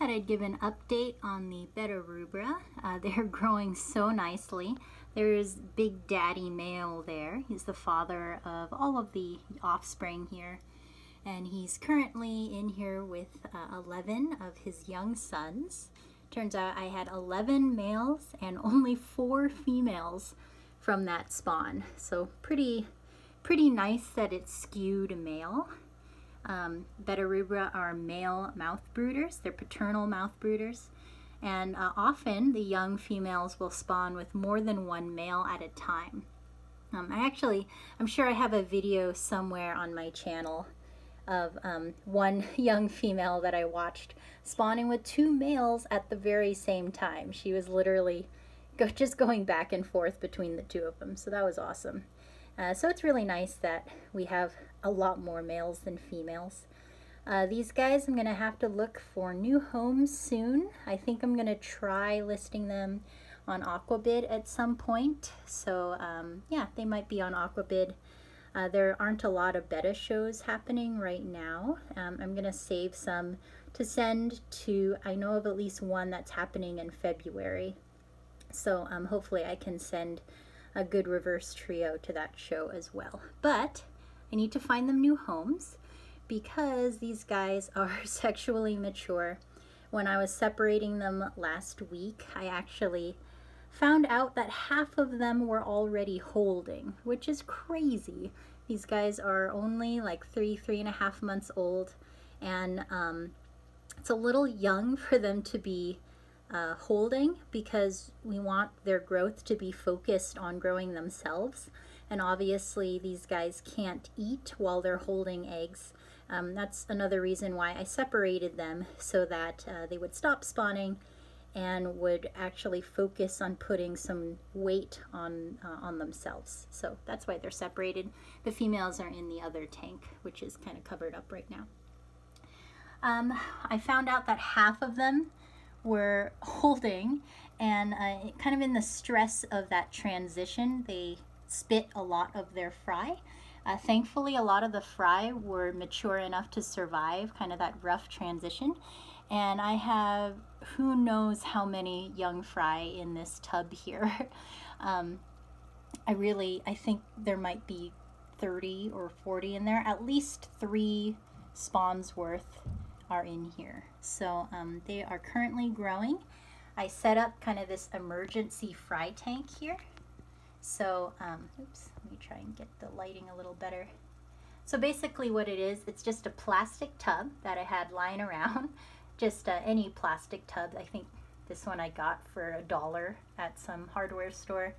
thought I'd give an update on the Beta rubra. They're growing so nicely. There's Big Daddy male there. He's the father of all of the offspring here. And he's currently in here with 11 of his young sons. Turns out I had 11 males and only 4 females from that spawn. So pretty nice that it's skewed male. Beta rubra are male mouth brooders. They're paternal mouth brooders. And often the young females will spawn with more than one male at a time. I'm sure I have a video somewhere on my channel of one young female that I watched spawning with 2 males at the very same time. She was literally just going back and forth between the 2 of them. So that was awesome. So it's really nice that we have a lot more males than females. These guys, I'm going to have to look for new homes soon. I think I'm going to try listing them on Aquabid at some point. So yeah, they might be on Aquabid. There aren't a lot of beta shows happening right now. I'm going to save some to send to, I know of at least one that's happening in February. So hopefully I can send a good reverse trio to that show as well. But I need to find them new homes because these guys are sexually mature. When I was separating them last week, I actually found out that half of them were already holding, which is crazy. These guys are only like 3.5 months old, and it's a little young for them to be holding because we want their growth to be focused on growing themselves. And obviously these guys can't eat while they're holding eggs. That's another reason why I separated them, so that they would stop spawning and would actually focus on putting some weight on themselves. So that's why they're separated. The females are in the other tank, which is kind of covered up right now. I found out that half of them were holding, and kind of in the stress of that transition, they spit a lot of their fry. Thankfully, a lot of the fry were mature enough to survive kind of that rough transition. And I have who knows how many young fry in this tub here. I think there might be 30 or 40 in there. At least 3 spawns worth are in here. So they are currently growing. I set up kind of this emergency fry tank here. So, oops, let me try and get the lighting a little better. So basically what it is, it's just a plastic tub that I had lying around. Just any plastic tub. I think this one I got for $1 at some hardware store.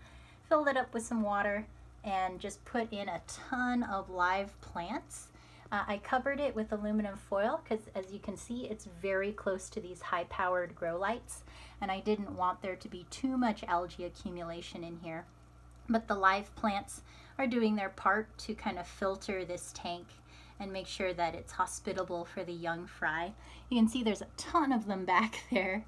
Filled it up with some water and just put in a ton of live plants. I covered it with aluminum foil because, as you can see, it's very close to these high-powered grow lights, and I didn't want there to be too much algae accumulation in here. But the live plants are doing their part to kind of filter this tank and make sure that it's hospitable for the young fry. You can see there's a ton of them back there.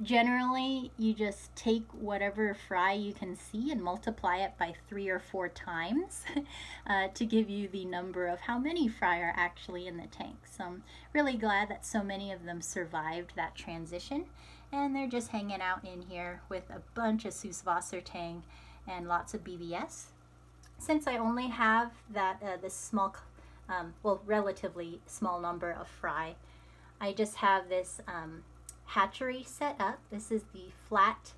Generally, you just take whatever fry you can see and multiply it by 3 or 4 times to give you the number of how many fry are actually in the tank. So I'm really glad that so many of them survived that transition, and they're just hanging out in here with a bunch of Süßwassertang and lots of BBS. Since I only have this small, relatively small number of fry, I just have this hatchery set up. This is the flat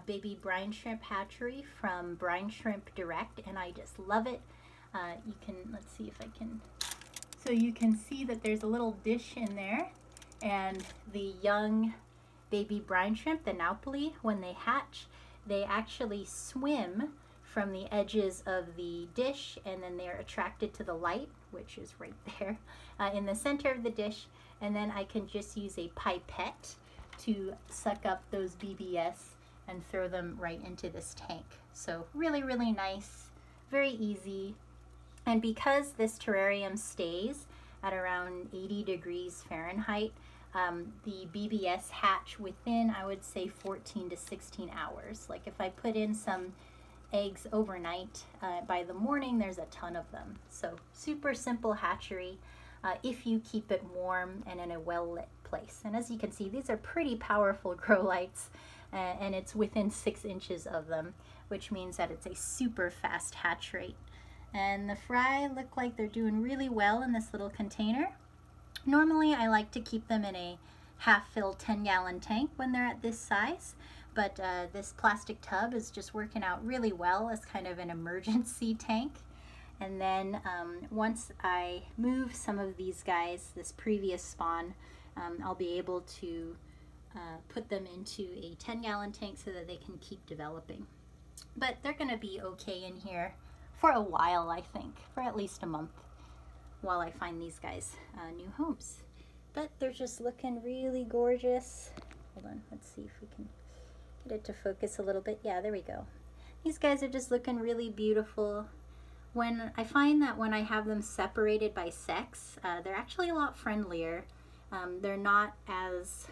baby brine shrimp hatchery from Brine Shrimp Direct, and I just love it. Let's see if I can, so you can see that there's a little dish in there, and the young baby brine shrimp, the Naupali, when they hatch, they actually swim from the edges of the dish, and then they're attracted to the light, which is right there in the center of the dish, and then I can just use a pipette to suck up those BBS and throw them right into this tank. So really, really nice, very easy. And because this terrarium stays at around 80 degrees Fahrenheit, the BBS hatch within, I would say, 14 to 16 hours. Like if I put in some eggs overnight, by the morning there's a ton of them. So super simple hatchery. if you keep it warm and in a well-lit place. And as you can see, these are pretty powerful grow lights, and it's within 6 inches of them, which means that it's a super fast hatch rate. And the fry look like they're doing really well in this little container. Normally I like to keep them in a half-filled 10-gallon tank when they're at this size, but this plastic tub is just working out really well as kind of an emergency tank. And then once I move some of these guys, this previous spawn, I'll be able to put them into a 10-gallon tank so that they can keep developing. But they're going to be okay in here for a while, I think, for at least a month while I find these guys new homes. But they're just looking really gorgeous. Hold on, let's see if we can get it to focus a little bit. Yeah, there we go. These guys are just looking really beautiful. When I find that when I have them separated by sex, they're actually a lot friendlier. They're not as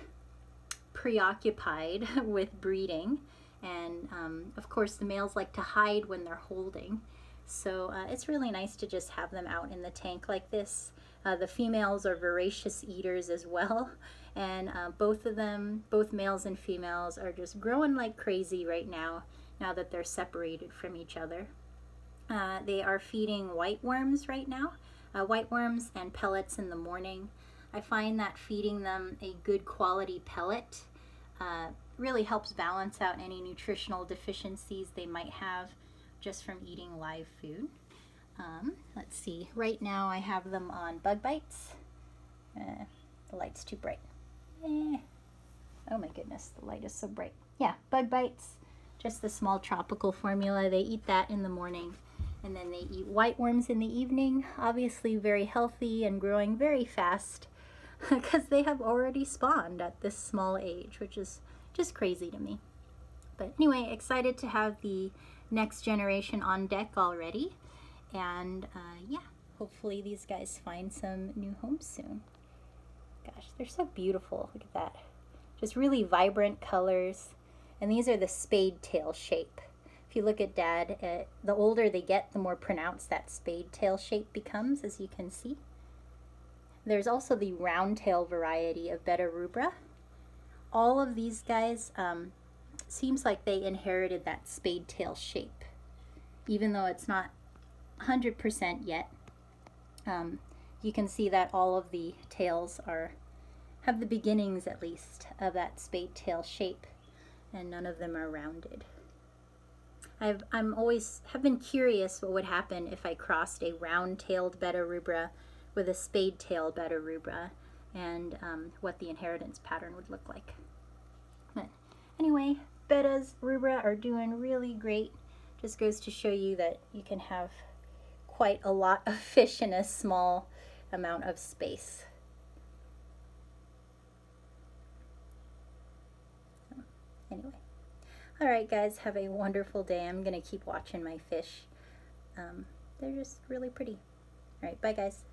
preoccupied with breeding, and of course the males like to hide when they're holding. So it's really nice to just have them out in the tank like this. The females are voracious eaters as well, and both of them, both males and females, are just growing like crazy right now that they're separated from each other. They are feeding white worms right now, white worms and pellets in the morning. I find that feeding them a good quality pellet really helps balance out any nutritional deficiencies they might have just from eating live food. Let's see, right now I have them on bug bites. The light's too bright. Oh my goodness, the light is so bright. Yeah, bug bites, just the small tropical formula. They eat that in the morning, and then they eat white worms in the evening. Obviously very healthy and growing very fast because they have already spawned at this small age, which is just crazy to me. But anyway, excited to have the next generation on deck already. And yeah, hopefully these guys find some new homes soon. Gosh, they're so beautiful. Look at that. Just really vibrant colors. And these are the spade tail shape. If you look at Dad, the older they get, the more pronounced that spade tail shape becomes, as you can see. There's also the round tail variety of Betta rubra. All of these guys seems like they inherited that spade tail shape, even though it's not 100% yet. You can see that all of the tails have the beginnings, at least, of that spade tail shape, and none of them are rounded. I'm always have been curious what would happen if I crossed a round-tailed Betta rubra with a spade-tailed Betta rubra, and what the inheritance pattern would look like. But anyway, Bettas rubra are doing really great. Just goes to show you that you can have quite a lot of fish in a small amount of space. Anyway, all right guys, have a wonderful day. I'm gonna keep watching my fish. They're just really pretty. All right, bye guys.